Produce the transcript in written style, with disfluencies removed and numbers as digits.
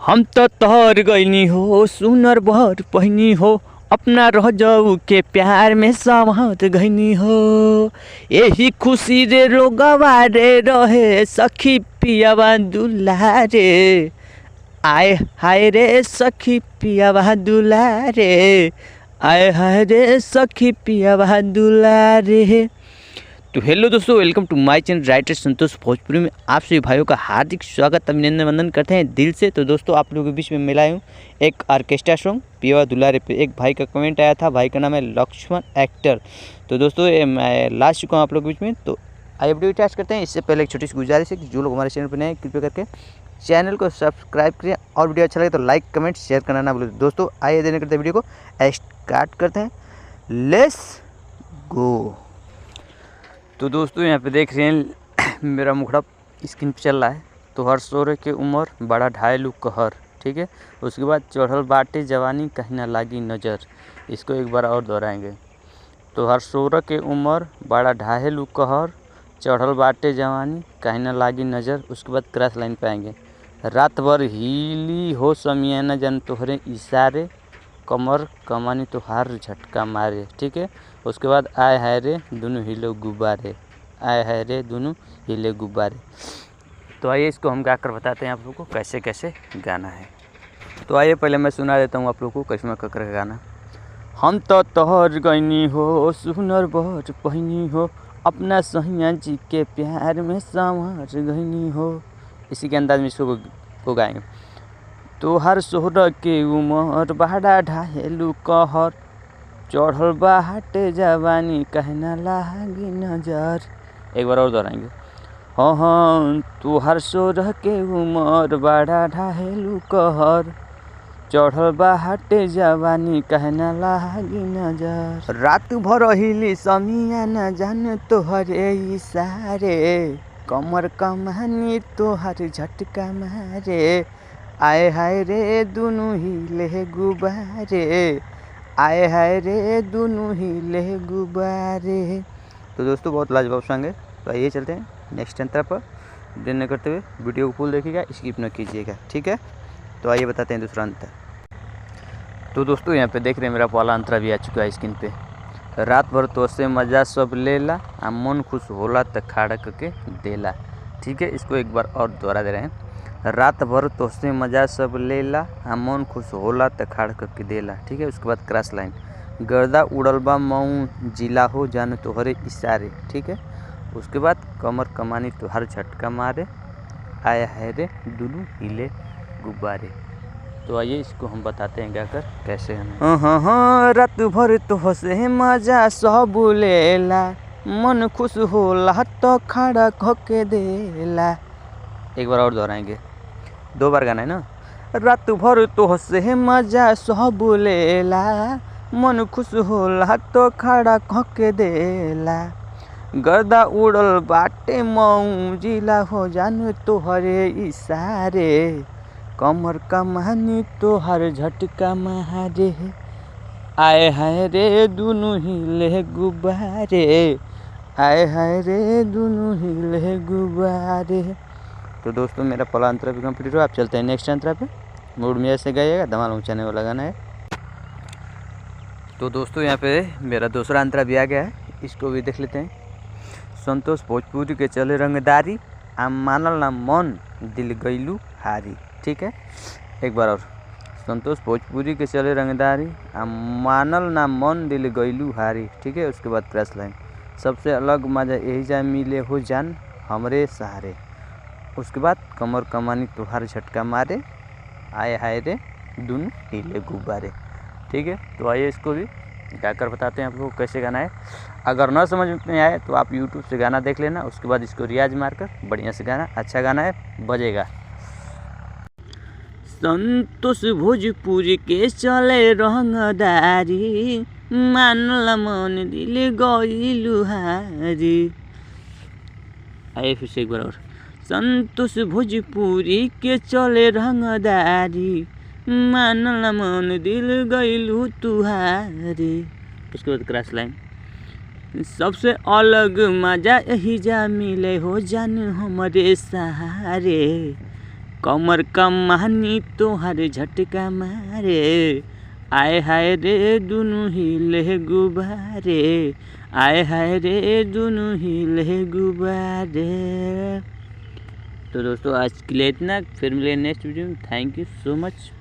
हम तो तोहर गईनी हो सुनर बर पहिनी हो अपना रह जाऊ के प्यार में समात गईनी हो। यही खुशी रे रोगवा रे रहे सखी पियावा दुलारे। आए हाय रे सखी पियावा दुलारे। आए हाय रे सखी पियावा दुलारे। तो हेलो दोस्तों, welcome to my channel writer Santosh Bhojpuri में आप सभी भाइयों का हार्दिक स्वागत अभिनंदन वंदन करते हैं दिल से। तो दोस्तों, आप लोगों के बीच में मिला हूँ एक ऑर्केस्ट्रा सॉन्ग पियावा दुलारे पे। एक भाई का कमेंट आया था, भाई का नाम है लक्ष्मण एक्टर। तो दोस्तों, ये मैं ला चुका हूँ आप लोगों के बीच में। तो आइए वीडियो स्टार्ट करते हैं। इससे पहले एक छोटी सी गुजारिश है कि जो लोग हमारे चैनल पर नए हैं कृपया करके चैनल को सब्सक्राइब करें और वीडियो अच्छा लगे तो लाइक कमेंट शेयर करना ना भूलें। दोस्तों आइए देने करते वीडियो को स्टार्ट करते हैं। Let's go. तो दोस्तों, यहाँ पे देख रहे हैं मेरा मुखड़ा स्क्रीन पे चल रहा है। तो हर सोरे के उम्र बड़ा ढाई कहर, ठीक है। उसके बाद चढ़ल बाटे जवानी कहीं ना लागी नज़र। इसको एक बार और दोहराएंगे। तो हर सोरे के उम्र बड़ा ढाई कहर, चढ़ल बाटे जवानी कहीं ना लागी नज़र। उसके बाद क्रॉस लाइन पे आएंगे। रात भर हिली हो समियाना जन तोहरे इशारे, कमर कमानी तो हार झटका मारे, ठीक है। उसके बाद आए हाय रे दोनों हिले गुब्बारे। आए हाय रे दोनों हिले गुब्बारे। तो आइए इसको हम गा कर बताते हैं आप लोगों को कैसे कैसे गाना है। तो आइए पहले मैं सुना देता हूँ आप लोगों को करिश्मा कक्कर का गाना। हम तो तोहर गईनी हो सुनर बर पहिनी हो अपना सहिया जी के प्यार में संवर गईनी हो। इसी के अंदाज में इसको को गाएंगे। तो हर सोहर के उमर बड़ा ढाहेलू कहर, चढ़ल बाटे जवानी कहना लागी नजर। एक बार और दोहराएंगे। हाँ हाँ, तो हर सोहर के उमर बड़ा ढाहेलू कहर, चढ़ल बाटे जवानी कहना लागी नजर। रात भर हिली समिया न जान तोहरे इशारे, कमर कमानी तोहर झटका मारे। आए हाय रे दोनों हिले गुब्बारे। आए हाय रे दोनों हिले गुब्बारे। तो दोस्तों, बहुत लाजवाब सॉन्ग है। तो आइए चलते हैं नेक्स्ट अंतरा पर। देने करते हुए वीडियो को फुल देखिएगा, स्किप न कीजिएगा, ठीक है। तो आइए बताते हैं दूसरा अंतर। तो दोस्तों, यहाँ पे देख रहे हैं मेरा पहला अंतरा भी आ चुका है स्क्रीन पे। रात भर तो से मजा सब लेला, आ मन खुश होला त खाड़ा करके देला, ठीक है। इसको एक बार और दोहरा दे रहे हैं। रात भर तो से मजा सब लेला, आ मन खुश होला त खाड़ करके देला, ठीक है। उसके बाद क्रॉस लाइन। गर्दा उड़ल बा मऊ जिला हो जान तोहरे इशारे, ठीक है। उसके बाद कमर कमानी तोहर झटका मारे। आया है रे दुनू हिले गुब्बारे। तो आइए इसको हम बताते हैं क्या कर कैसे हमें। हाँ, रात भर तो से मजा सब लेला, मन खुश होला तो खड़ा होके देला। एक बार और दोहराएंगे, 2 बार गाना है ना। रात भर तो से मजा सब लेला, मन खुश होला तो खड़ा होके देला। गर्दा उड़ल बाटे मऊ जिला हो जान तोहरे इशारे, कमर कमानी तोहर झटका मारे। आए हाय रे दोनों हिले गुब्बारे। आए हाय रे दोनों हिले गुब्बारे। तो दोस्तों, मेरा पहला अंतरा भी कंप्लीट हुआ। आप चलते हैं नेक्स्ट अंतरा पे। मूड में ऐसे गाइएगा, धमाल ऊँचाने वाला गाना है। तो दोस्तों, यहाँ पे मेरा दूसरा अंतरा भी आ गया है, इसको भी देख लेते हैं। संतोष भोजपुरी के चले रंगदारी, आम मानल ना मन दिल गईलू हारी, ठीक है। एक बार और। संतोष भोजपुरी के चले रंगदारी, आम मानल ना मन दिल गईलू हारी, ठीक है। उसके बाद क्रॉस लाइन। सबसे अलग मजा यही जा मिले हो जान हमरे सहारे। उसके बाद कमर कमानी तोहार झटका मारे। आए हाय रे दोनों हिले गुब्बारे, ठीक है। तो आइए इसको भी गाकर बताते हैं आप लोगों को कैसे गाना है। अगर ना समझ में आए तो आप YouTube से गाना देख लेना, उसके बाद इसको रियाज मारकर बढ़िया से गाना। अच्छा गाना है, बजेगा। संतोष भोजपुरी के चले रंगदारी, मानला मन दिल गईलू हारी। आइए फिर से एक बार और। संतोष भोजपुरी के चले रंगदारी, मानला मन दिल गईलू तुहारी। उसके बाद क्रॉस लाइन। सबसे अलग मजा यही जा मिले हो जान हमरे सहारे, कमर कमानी तोहर झटका मारे, आए हाय रे दुनु हिले गुब्बारे, आए हाय रे दुनु हिले गुब्बारे। तो दोस्तों आज के लिए इतना, फिर मिले नेक्स्ट वीडियो में। Thank you so much.